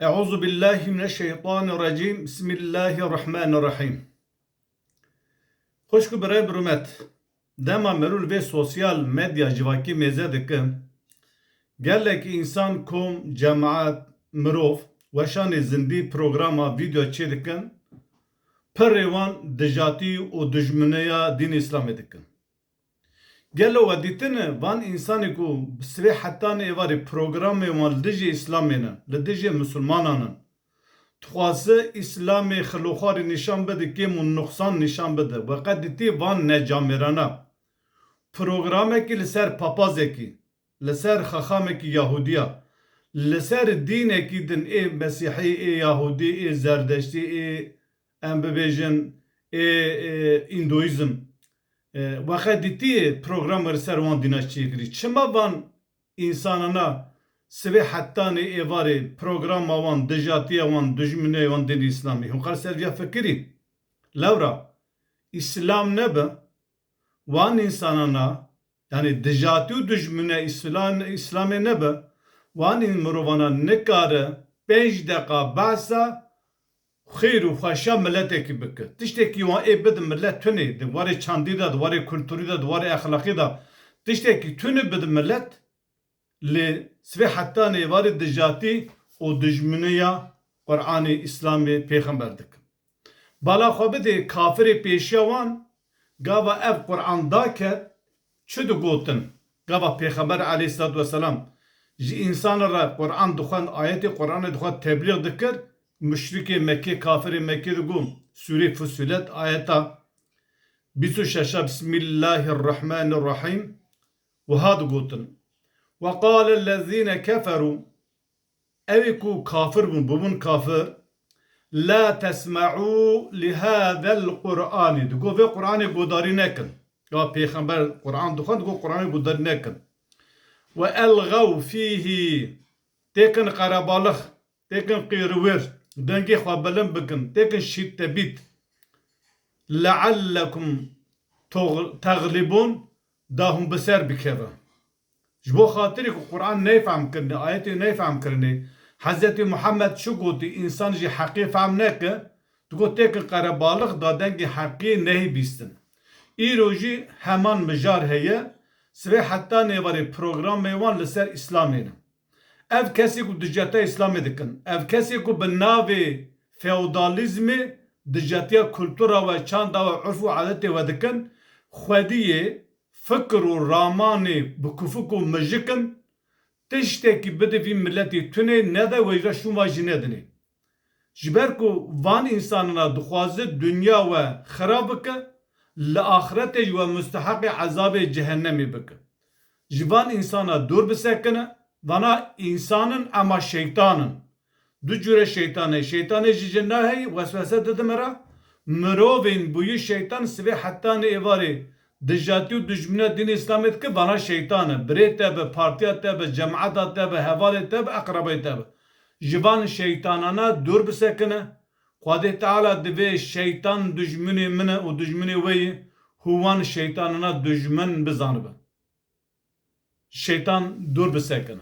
Euzu billahi mineşşeytanirracim. Bismillahirrahmanirrahim. Xoşku birey birumet. Dema merul ve sosyal medya civaki meze dikin. Gelek insan kom cemaat mirov weşanê zindî programa video çê dikin. Perêwan dijatî û dijmineya dîn İslamê dikin. Gelo ve dîtine van insanê ku bi sivê hetanê êvarê programê wan li dijî İslamê ne, li dijî Müslümanan in. Dixwaze İslamê xilûxwarî nîşan bide kêm û nuqsan nîşan bide. Weqet dîtî van necamêrana programekî li ser papazekî, li ser xexamekî Yahudiya, li ser dînekî din ê Mesîhî, ê Yahudî, ê Zerdeştî, ê em bibêjin ê Hinduîzm. Weqet dîtiyê program li ser wan dîna çêkirî. Çima van insanana sivê hetanê êvarê programa wan, dijatiya wan, dijminê wan dînê İslamî. Hûn qal ser vê fikirî. Lewra İslam nebe wan insanana yani dijatî û dijmine İslamê nebe wan mirovana nikare 5 deqa behsa xêr û xweşa milletekî bike. Tiştekî wan ê bidin millet tunê di warê çandî da, di warê kulturî da, di warê exlaqî da tiştekî tunê bidin millet li sivê hetanê êvarê dijatî û dijmineya Qur'anê İslamê pêxember dikin. Bala xwe bidê kafirê pêşiya wan gava ev Qur'an daket çi digotin? Gava Pêxember aleyhissalatu vesselam ji însanan re Qur'an dixwend ayetê Qur'anê dixwend tebliğ dikir. Müşrikê Mekke, kafirê Mekke digot Sûrê Fussilet ayeta 26 Bismillahirrahmanirrahim wiha digotin. وَقَالَ الَّذ۪ينَ كَفَرُوا evê ku kafir bûn, bibûn kafir la tesma'û lihâzel Qur'anî digo vê Qur'anê gudarî nekin. Ya Pêxember Qur'an dixwend digo Qur'anê gudarî nekin. Ve elgav fîhî têkin qerebalix, têkin qîrwêr, dengê xwe bilind bikin, têkin şîttebît. Leallekum teglibûn da hûn bi ser bikevin. Ji bo xatirê ku Qur'an neyfehm kirine, ayetê neyfehm kirine, Hz. Muhammed çi gotî însan jî heqê fehm neke, digot têkin qerebalix da dengê heqê nehê bîstin. Îro jî heman mijar heye, sivê hetanê êvarê programê wan li ser İslamê ne. Ev kesê ku dijata İslamê dikin, ev kesê ku bi navê feodalizmê dijatiya kultura ve çanda ve urf û adetê we dikin, xwediyê fikir û ramanê bi kufuk û mijikin tiştekî bide vî milletê tunê nede wêja şûma jî nedinê. Ji ber ku van însanana dixwaze dünya we xirab bike, li axiretê jî we müsteheqê ezabê cehennemê bike. Ji van însana dûr bisekine, vana insanın ama şeytanın. Du cüre şeytanê. Şeytanê jî ji naheyî weswese dide me ra mirovên bûyî şeytan sivê hetanê êvarê dijatî û dijmine dîn İslamê dike vana şeytan e. Birê te be, partiya te be, cemaeta te be, hevalê te be, eqrebeyê te be. Ji van şeytanana dûr bisekine. Xwedê Teala divê şeytan dijminê min e û dijminê wê yê hûwan şeytanana dijmin bizanibe. Şeytan dûr bisekine.